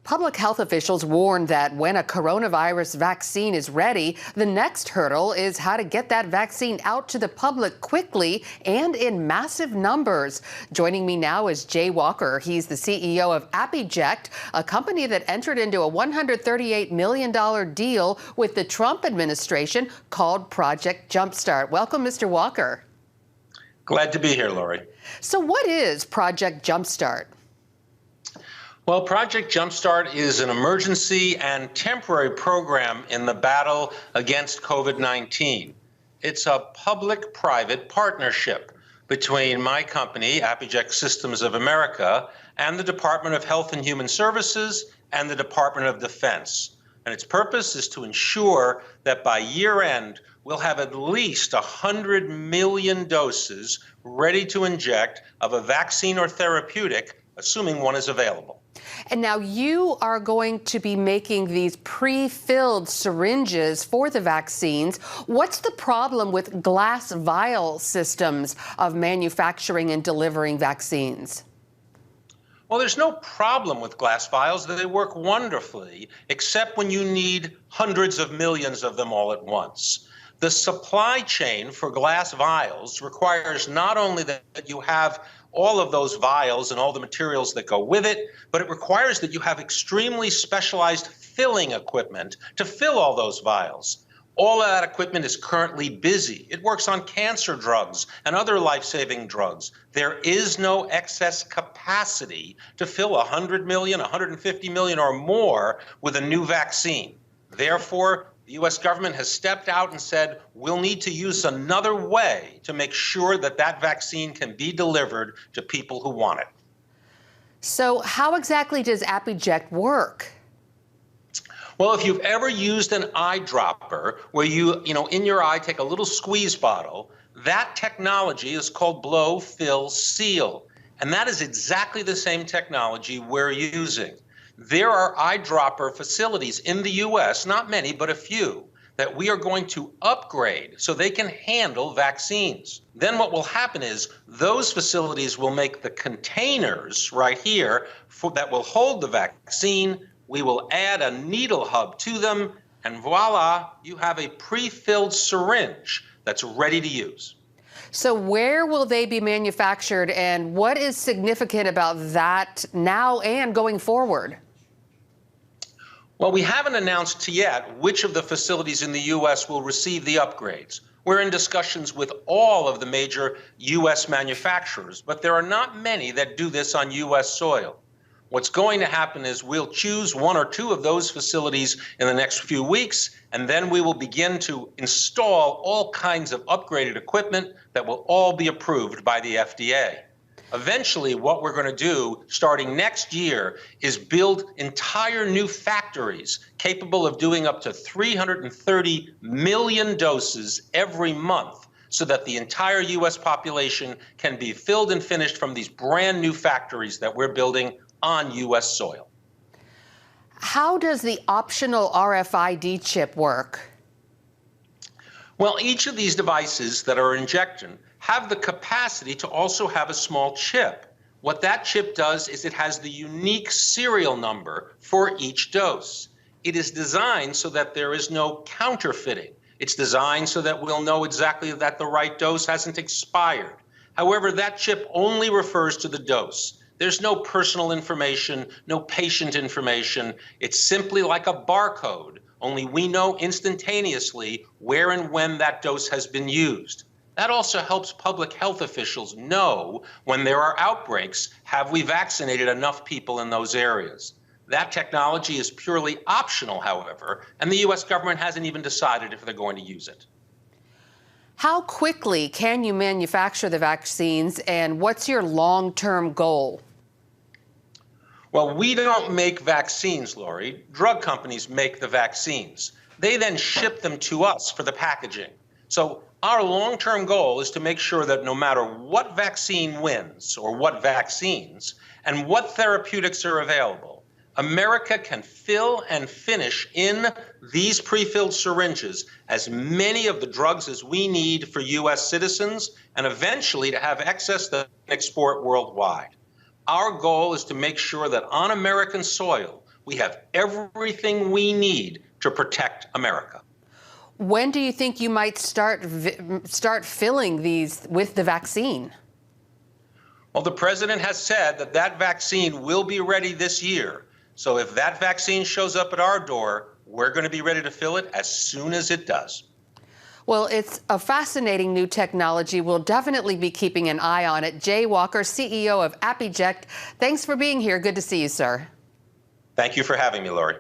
Public health officials warn that when a coronavirus vaccine is ready, the next hurdle is how to get that vaccine out to the public quickly and in massive numbers. Joining me now is Jay Walker. He's the CEO of Appyject, a company that entered into a $138 million deal with the Trump administration called Project Jumpstart. Welcome, Mr. Walker. Glad to be here, Lori. So what is Project Jumpstart? Well, Project Jumpstart is an emergency and temporary program in the battle against COVID-19. It's a public-private partnership between my company, Appyject Systems of America, and the Department of Health and Human Services and the Department of Defense. And its purpose is to ensure that by year end, we'll have at least 100 million doses ready to inject of a vaccine or therapeutic, assuming one is available. And now you are going to be making these pre-filled syringes for the vaccines. What's the problem with glass vial systems of manufacturing and delivering vaccines? Well, there's no problem with glass vials. They work wonderfully, except when you need hundreds of millions of them all at once. The supply chain for glass vials requires not only that you have all of those vials and all the materials that go with it, but it requires that you have extremely specialized filling equipment to fill all those vials. All of that equipment is currently busy. It works on cancer drugs and other life-saving drugs. There is no excess capacity to fill 100 million, 150 million or more with a new vaccine. Therefore, the U.S. government has stepped out and said, we'll need to use another way to make sure that that vaccine can be delivered to people who want it. So how exactly does Appyject work? Well, if you've ever used an eyedropper where you in your eye take a little squeeze bottle, that technology is called blow, fill, seal. And that is exactly the same technology we're using. There are eyedropper facilities in the U.S., not many, but a few, that we are going to upgrade so they can handle vaccines. Then what will happen is those facilities will make the containers right here that will hold the vaccine. We will add a needle hub to them, and voila, you have a pre-filled syringe that's ready to use. So where will they be manufactured, and what is significant about that now and going forward? Well, we haven't announced yet which of the facilities in the U.S. will receive the upgrades. We're in discussions with all of the major U.S. manufacturers, but there are not many that do this on U.S. soil. What's going to happen is we'll choose one or two of those facilities in the next few weeks, and then we will begin to install all kinds of upgraded equipment that will all be approved by the FDA. Eventually, what we're going to do starting next year is build entire new factories capable of doing up to 330 million doses every month so that the entire U.S. population can be filled and finished from these brand new factories that we're building on U.S. soil. How does the optional RFID chip work? Well, each of these devices that are injected have the capacity to also have a small chip. What that chip does is it has the unique serial number for each dose. It is designed so that there is no counterfeiting. It's designed so that we'll know exactly that the right dose hasn't expired. However, that chip only refers to the dose. There's no personal information, no patient information. It's simply like a barcode, only we know instantaneously where and when that dose has been used. That also helps public health officials know when there are outbreaks, have we vaccinated enough people in those areas? That technology is purely optional, however, and the U.S. government hasn't even decided if they're going to use it. How quickly can you manufacture the vaccines, and what's your long-term goal? Well, we don't make vaccines, Lori. Drug companies make the vaccines. They then ship them to us for the packaging. So our long-term goal is to make sure that no matter what vaccine wins or what vaccines and what therapeutics are available, America can fill and finish in these pre-filled syringes as many of the drugs as we need for U.S. citizens and eventually to have excess that we can export worldwide. Our goal is to make sure that on American soil, we have everything we need to protect America. When do you think you might start filling these with the vaccine? Well, the president has said that that vaccine will be ready this year. So if that vaccine shows up at our door, we're going to be ready to fill it as soon as it does. Well, it's a fascinating new technology. We'll definitely be keeping an eye on it. Jay Walker, CEO of Appyject, thanks for being here. Good to see you, sir. Thank you for having me, Lori.